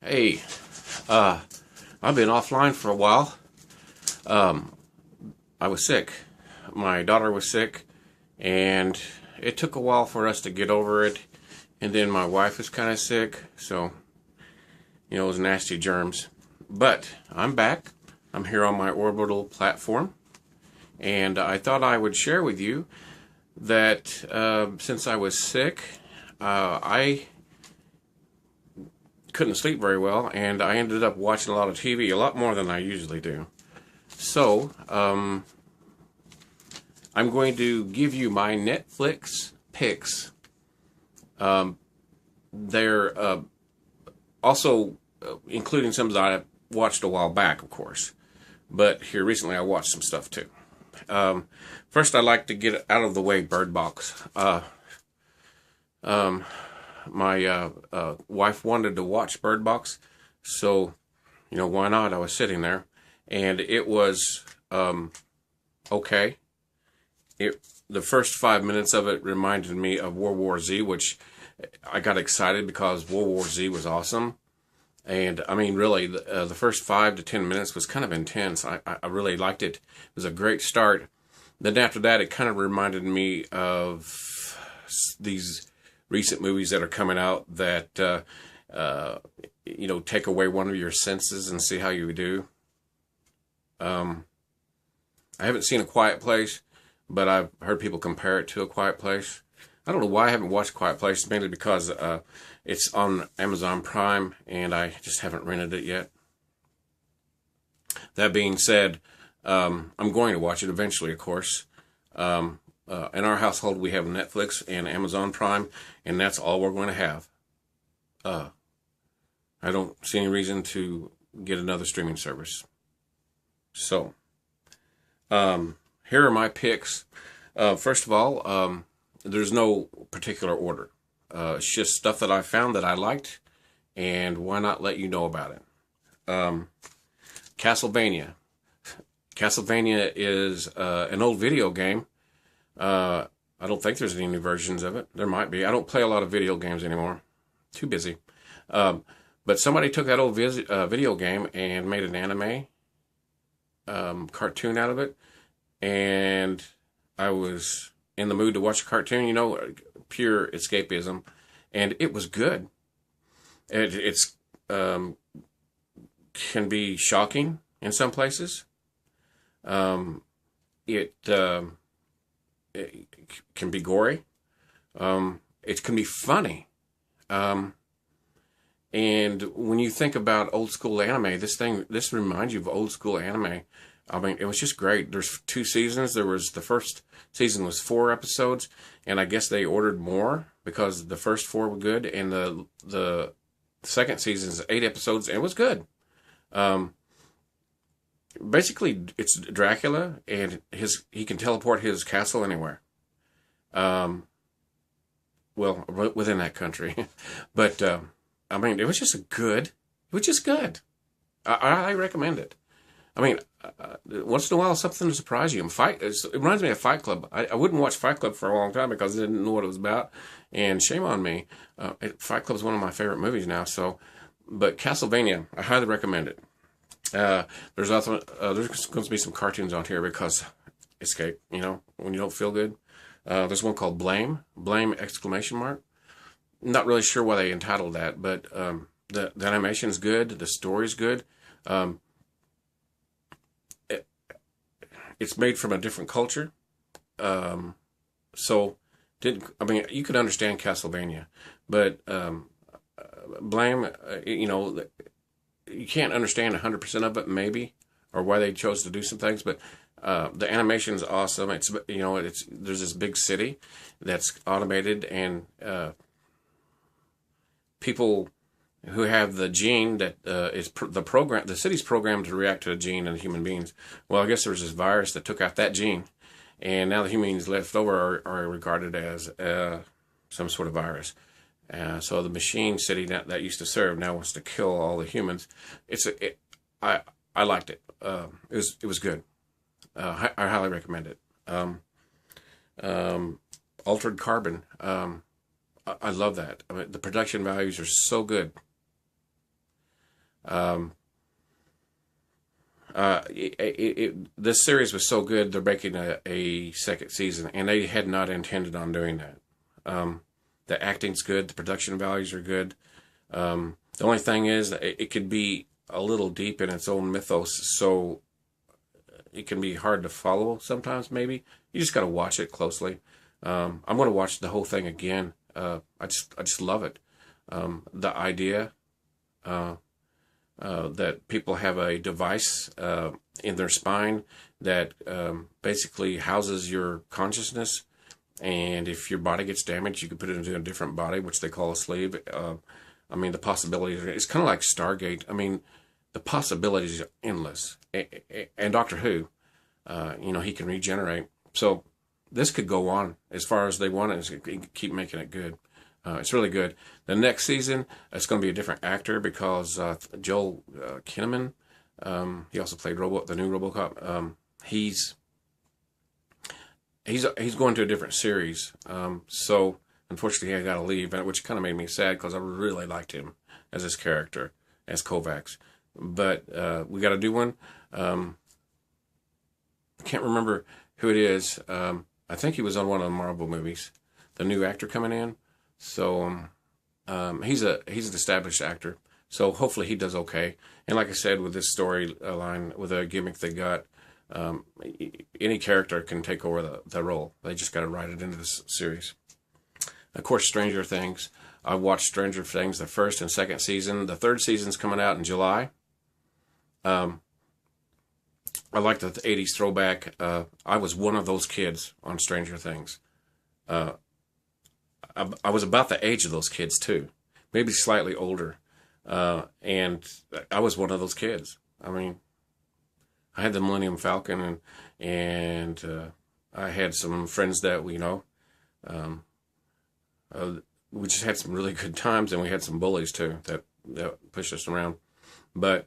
Hey, I've been offline for a while. Um, I was sick. My daughter was sick, and it took a while for us to get over it. And then my wife was kind of sick, so, it was nasty germs. But I'm back. I'm here on my orbital platform, and I thought I would share with you that since I was sick, I couldn't sleep very well, and I ended up watching a lot of TV, a lot more than I usually do. So, I'm going to give you my Netflix picks. They're also including some that I watched a while back, of course. But here recently I watched some stuff too. First, I'd like to get out of the way Bird Box. My wife wanted to watch Bird Box, so why not? I was sitting there, and it was okay. The first 5 minutes of it reminded me of World War Z, which I got excited because World War Z was awesome. And I mean, really, the first 5 to 10 minutes was kind of intense. I really liked it. It was a great start. Then after that, it kind of reminded me of these recent movies that are coming out that, take away one of your senses and see how you do. I haven't seen A Quiet Place, but I've heard people compare it to A Quiet Place. I don't know why I haven't watched Quiet Place, mainly because it's on Amazon Prime, and I just haven't rented it yet. That being said, I'm going to watch it eventually, of course. In our household, we have Netflix and Amazon Prime, and that's all we're going to have. I don't see any reason to get another streaming service. So, here are my picks. First of all, there's no particular order. It's just stuff that I found that I liked, and why not let you know about it? Castlevania. Castlevania is an old video game. I don't think there's any new versions of it. There might be. I don't play a lot of video games anymore. Too busy. But somebody took that old video game and made an anime cartoon out of it, and I was in the mood to watch a cartoon, pure escapism, and it was good. It's can be shocking in some places. It can be gory. It can be funny. And when you think about old school anime, this reminds you of old school anime. I mean, it was just great. There's 2 seasons. The first season was 4 episodes, and I guess they ordered more because the first 4 were good, and the second season is 8 episodes, and it was good. Basically, it's Dracula, and he can teleport his castle anywhere. Well, within that country, but I mean, it was just good. I recommend it. I mean, once in a while, something to surprise you. It reminds me of Fight Club. I wouldn't watch Fight Club for a long time because I didn't know what it was about, and shame on me. Fight Club is one of my favorite movies now. But Castlevania, I highly recommend it. There's going to be some cartoons on here because escape. When you don't feel good. There's one called Blame exclamation mark. Not really sure why they entitled that, but the animation's good, the story's good. It's made from a different culture, so you could understand Castlevania, but Blame, you can't understand 100% of it, maybe, or why they chose to do some things, but the animation's awesome. There's this big city that's automated, and people who have the gene that the city's programmed to react to a gene in human beings. Well, I guess there was this virus that took out that gene, and now the humans left over are regarded as some sort of virus. So the machine city that used to serve now wants to kill all the humans. I liked it. It was good. I highly recommend it. Altered Carbon. I love that. I mean, the production values are so good. This series was so good, they're making a second season, and they had not intended on doing that. The acting's good, the production values are good. The only thing is that it could be a little deep in its own mythos, so it can be hard to follow sometimes, maybe. You just got to watch it closely. I'm going to watch the whole thing again. I just love it. The idea that people have a device in their spine that basically houses your consciousness, and if your body gets damaged, you can put it into a different body, which they call a sleeve. I mean, the possibilities, it's kind of like Stargate. I mean, the possibilities are endless. And Doctor Who, he can regenerate. So this could go on as far as they want it. Keep making it good. It's really good. The next season, it's going to be a different actor because Joel Kinnaman, he also played the new RoboCop. He's going to a different series. So unfortunately, I got to leave, which kind of made me sad because I really liked him as his character, as Kovacs. But we got to do one. I can't remember who it is. I think he was on one of the Marvel movies. The new actor coming in. So he's an established actor. So hopefully he does okay. And like I said, with this storyline, with a gimmick they got, any character can take over the role. They just got to write it into this series. Of course, Stranger Things. I watched Stranger Things, the first and second season. The third season's coming out in July. I like the 80s throwback. I was one of those kids on Stranger Things. I was about the age of those kids, too. Maybe slightly older. And I was one of those kids. I mean, I had the Millennium Falcon, and I had some friends that we just had some really good times, and we had some bullies, too, that pushed us around. But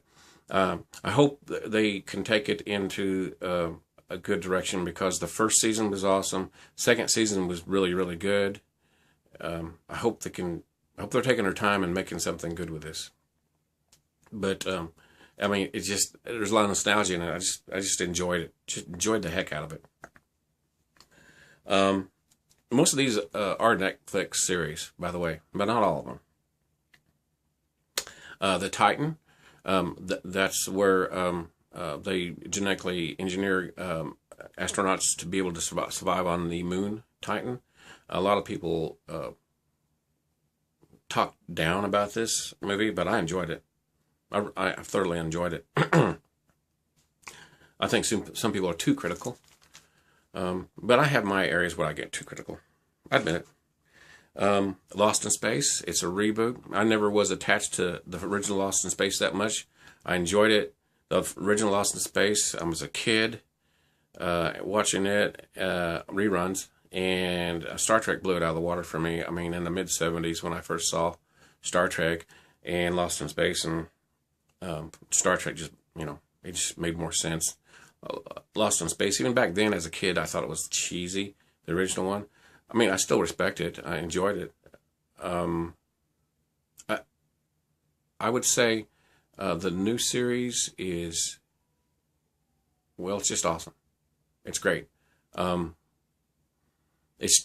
I hope they can take it into a good direction, because the first season was awesome. Second season was really, really good. I hope they're taking their time and making something good with this. But I mean, there's a lot of nostalgia in it. I just enjoyed it. Just enjoyed the heck out of it. Most of these are Netflix series, by the way, but not all of them. The Titan. That's where they genetically engineer astronauts to be able to survive on the moon, Titan. A lot of people talk down about this movie, but I enjoyed it. I thoroughly enjoyed it. I think some people are too critical, but I have my areas where I get too critical. I admit it. Lost in Space, it's a reboot. I never was attached to the original Lost in Space that much. I enjoyed it. The original Lost in Space, I was a kid watching it, reruns, and Star Trek blew it out of the water for me. I mean, in the mid-'70s when I first saw Star Trek and Lost in Space, and Star Trek just, it just made more sense. Lost in Space, even back then as a kid, I thought it was cheesy, the original one. I mean, I still respect it. I enjoyed it. I would say the new series is, well, it's just awesome. It's great.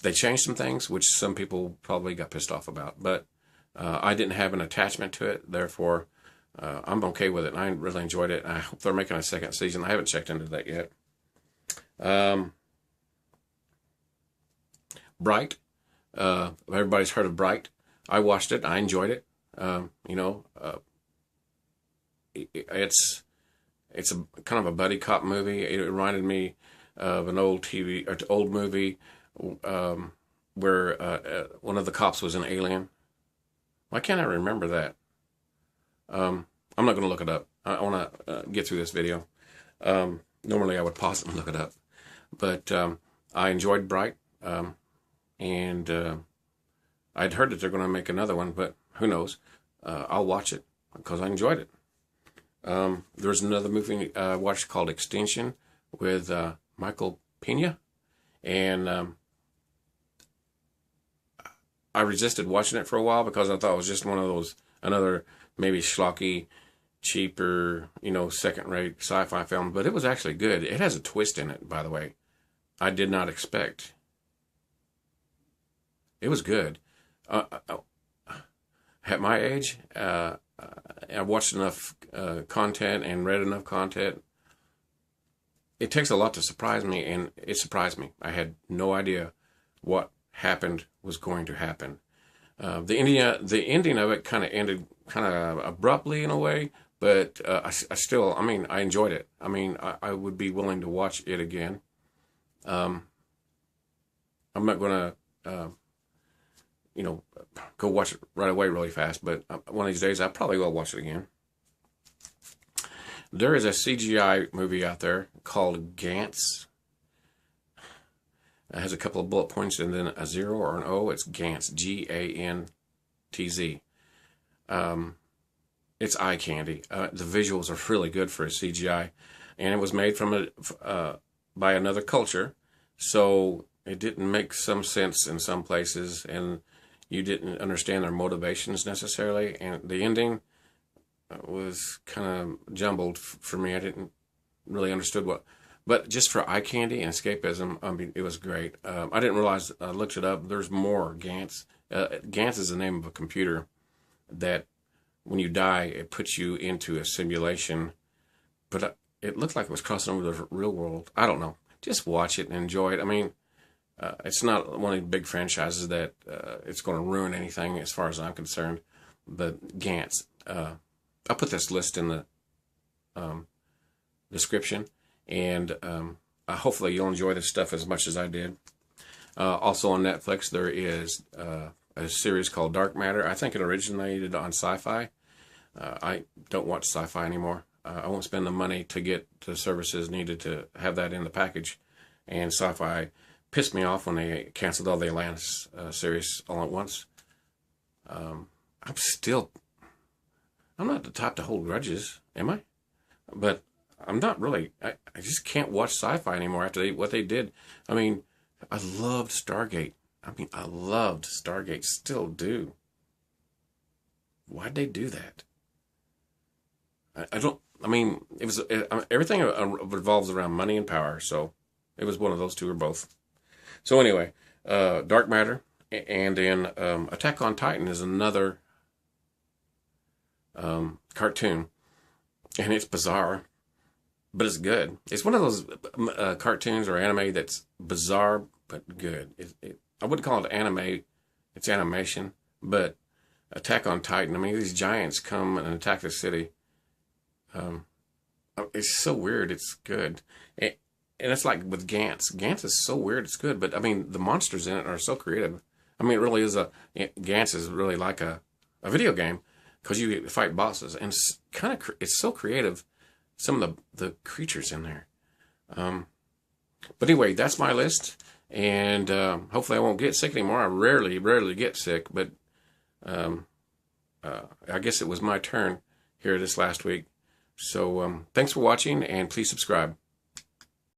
They changed some things, which some people probably got pissed off about, but I didn't have an attachment to it. Therefore, I'm okay with it. And I really enjoyed it. I hope they're making a second season. I haven't checked into that yet. Bright. Everybody's heard of Bright. I watched it. I enjoyed it. It's a kind of a buddy cop movie. It reminded me of an old movie where one of the cops was an alien. Why can't I remember that? I'm not going to look it up. I want to get through this video. Normally I would pause it and look it up. But I enjoyed Bright. And I'd heard that they're going to make another one, but who knows? I'll watch it because I enjoyed it. There's another movie I watched called Extinction with Michael Pena. And I resisted watching it for a while because I thought it was just one of those, another maybe schlocky cheaper, second-rate sci-fi film, but it was actually good. It has a twist in it, by the way. I did not expect. It was good. At my age, I watched enough content and read enough content. It takes a lot to surprise me, and it surprised me. I had no idea what happened was going to happen. The ending of it kind of ended kind of abruptly in a way, but I still, I enjoyed it. I would be willing to watch it again. I'm not going to, go watch it right away really fast, but one of these days I probably will watch it again. There is a CGI movie out there called Gantz. It has a couple of bullet points and then a 0 or an O. It's Gantz, Gantz. It's eye candy. The visuals are really good for a CGI, and it was made by another culture, so it didn't make some sense in some places, and you didn't understand their motivations necessarily, and the ending was kind of jumbled for me. I didn't really understood but just for eye candy and escapism, it was great. I didn't realize, I looked it up, there's more Gantz. Gantz is the name of a computer that when you die, it puts you into a simulation, but it looked like it was crossing over the real world. I don't know. Just watch it and enjoy it. It's not one of the big franchises that it's going to ruin anything as far as I'm concerned, but Gantz. I'll put this list in the description, and hopefully you'll enjoy this stuff as much as I did. Also on Netflix, there is a series called Dark Matter. I think it originated on Sci-Fi. I don't watch Sci-Fi anymore. I won't spend the money to get the services needed to have that in the package. And Sci-Fi pissed me off when they canceled all the Atlantis series all at once. I'm not the type to hold grudges, am I? But I'm not really. I just can't watch Sci-Fi anymore after what they did. I loved Stargate. I loved Stargate. Still do. Why'd they do that? I don't. It was everything revolves around money and power. So it was one of those two or both. So anyway, Dark Matter, and then Attack on Titan is another cartoon, and it's bizarre, but it's good. It's one of those cartoons or anime that's bizarre but good. I wouldn't call it anime; it's animation. But Attack on Titan, these giants come and attack the city. It's so weird. It's good, and it's like with Gantz. Gantz is so weird. It's good, but the monsters in it are so creative. It really is Gantz is really like a video game. Because you fight bosses, and it's it's so creative. Some of the creatures in there. But anyway, that's my list, and hopefully I won't get sick anymore. I rarely get sick, but I guess it was my turn here this last week. So thanks for watching, and please subscribe.